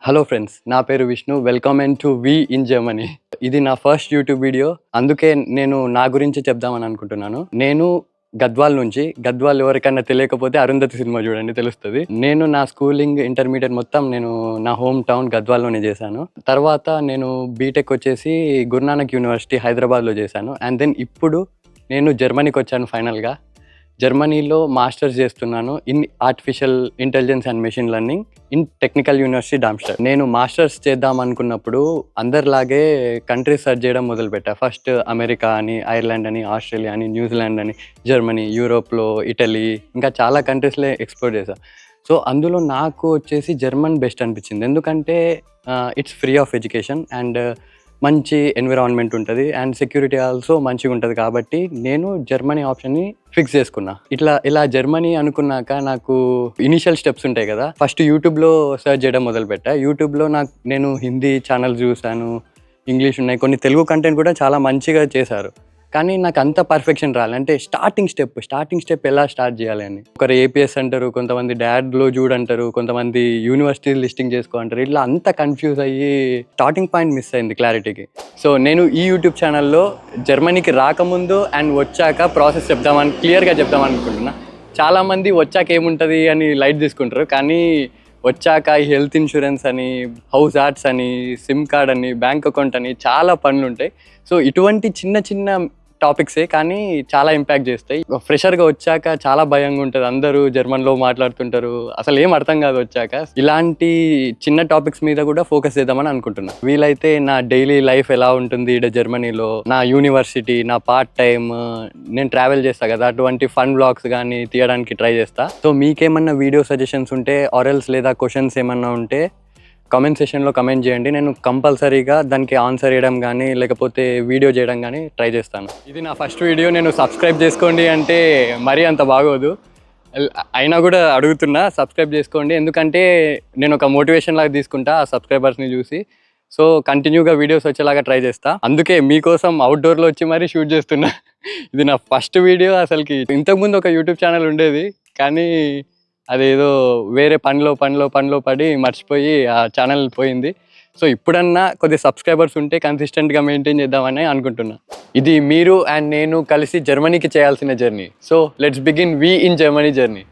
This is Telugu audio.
హలో ఫ్రెండ్స్, నా పేరు Vishnu. Welcome and to we in Germany. ఇది నా ఫస్ట్ యూట్యూబ్ వీడియో. అందుకే నేను నా గురించి చెప్దామని అనుకుంటున్నాను. నేను గద్వాల్ నుంచి. గద్వాల్ ఎవరికన్నా తెలియకపోతే అరుంధతి సినిమా చూడండి, తెలుస్తుంది. నేను నా స్కూలింగ్, ఇంటర్మీడియట్ మొత్తం నేను నా హోమ్ టౌన్ గద్వాల్లోనే చేశాను. తర్వాత నేను బీటెక్ వచ్చేసి గురునానక్ యూనివర్సిటీ హైదరాబాద్లో చేశాను. అండ్ దెన్ ఇప్పుడు నేను జర్మనీకి వచ్చాను ఫైనల్గా. జర్మనీలో మాస్టర్స్ చేస్తున్నాను in artificial intelligence and machine learning in technical university Darmstadt. నేను మాస్టర్స్ చేద్దాం అనుకున్నప్పుడు అందరిలాగే కంట్రీస్ సర్చ్ చేయడం మొదలుపెట్టా. ఫస్ట్ అమెరికా అని, ఐర్లాండ్ అని, ఆస్ట్రేలియా అని, న్యూజిలాండ్ అని, జర్మనీ, యూరోప్లో ఇటలీ, ఇంకా చాలా కంట్రీస్లో ఎక్స్ప్లోర్ చేశాను. సో అందులో నాకు వచ్చేసి జర్మన్ బెస్ట్ అనిపించింది. ఎందుకంటే it's free of education and మంచి ఎన్విరాన్మెంట్ ఉంటుంది అండ్ సెక్యూరిటీ ఆల్సో మంచిగా ఉంటుంది. కాబట్టి నేను జర్మనీ ఆప్షన్ని ఫిక్స్ చేసుకున్నా. ఇలా జర్మనీ అనుకున్నాక నాకు ఇనిషియల్ స్టెప్స్ ఉంటాయి కదా. ఫస్ట్ యూట్యూబ్లో సెర్చ్ చేయడం మొదలుపెట్టా. యూట్యూబ్లో నేను హిందీ ఛానల్ చూశాను, ఇంగ్లీష్ ఉన్నాయి, కొన్ని తెలుగు కంటెంట్ కూడా చాలా మంచిగా చేశారు. కానీ నాకు అంత పర్ఫెక్షన్ రాలి. అంటే స్టార్టింగ్ స్టెప్ ఎలా స్టార్ట్ చేయాలి అని. ఒకరు ఏపీఎస్ అంటారు, కొంతమంది డాడ్లో చూడంటారు, కొంతమంది యూనివర్సిటీ లిస్టింగ్ చేసుకో అంటారు. ఇట్లా అంత కన్ఫ్యూజ్ అయ్యి స్టార్టింగ్ పాయింట్ మిస్ అయింది క్లారిటీకి. సో నేను ఈ యూట్యూబ్ ఛానల్లో జర్మనీకి రాకముందు అండ్ వచ్చాక ప్రాసెస్ క్లియర్గా చెప్దామనుకుంటున్నా. చాలామంది వచ్చాక ఏముంటుంది అని లైట్ తీసుకుంటారు, కానీ వచ్చాక హెల్త్ ఇన్సూరెన్స్ అని, హౌస్ ఆర్ట్స్ అని, సిమ్ కార్డ్ అని, బ్యాంక్ అకౌంట్ అని చాలా పనులు ఉంటాయి. సో ఇటువంటి చిన్న చిన్న టాపిక్సే కానీ చాలా ఇంపాక్ట్ చేస్తాయి. ఫ్రెషర్గా వచ్చాక చాలా భయంగా ఉంటుంది. అందరూ జర్మన్లో మాట్లాడుతుంటారు, అసలు ఏం అర్థం కాదు వచ్చాక. ఇలాంటి చిన్న టాపిక్స్ మీద కూడా ఫోకస్ చేద్దామని అనుకుంటున్నా. వీలైతే నా డైలీ లైఫ్ ఎలా ఉంటుంది ఇక్కడ జర్మనీలో, నా యూనివర్సిటీ, నా పార్ట్ టైమ్, నేను ట్రావెల్ చేస్తా కదా, అటువంటి ఫన్ వ్లాగ్స్ కానీ తీయడానికి ట్రై చేస్తా. సో మీకేమన్నా వీడియో సజెషన్స్ ఉంటే ఆర్ఎల్స్ లేదా క్వశ్చన్స్ ఏమన్నా ఉంటే కామెంట్ సెషన్లో కమెంట్ చేయండి. నేను కంపల్సరీగా దానికి ఆన్సర్ చేయడం కానీ లేకపోతే వీడియో చేయడం కానీ ట్రై చేస్తాను. ఇది నా ఫస్ట్ వీడియో. నేను సబ్స్క్రైబ్ చేసుకోండి అంటే మరీ అంత బాగోదు, అయినా కూడా అడుగుతున్నా, సబ్స్క్రైబ్ చేసుకోండి. ఎందుకంటే నేను ఒక మోటివేషన్ లాగా తీసుకుంటా ఆ సబ్స్క్రైబర్స్ని చూసి. సో కంటిన్యూగా వీడియోస్ వచ్చేలాగా ట్రై చేస్తా. అందుకే మీకోసం అవుట్డోర్లో వచ్చి మరీ షూట్ చేస్తున్నా. ఇది నా ఫస్ట్ వీడియో. అసలుకి ఇంతకుముందు ఒక యూట్యూబ్ ఛానల్ ఉండేది, కానీ అదేదో వేరే పనిలో పడి మర్చిపోయి ఆ ఛానల్ పోయింది. సో ఇప్పుడన్నా కొద్ది సబ్స్క్రైబర్స్ ఉంటే కన్సిస్టెంట్గా మెయింటైన్ చేద్దామని అనుకుంటున్నా. ఇది మీరు అండ్ నేను కలిసి జర్మనీకి చేయాల్సిన journey. So let's begin we in Germany journey.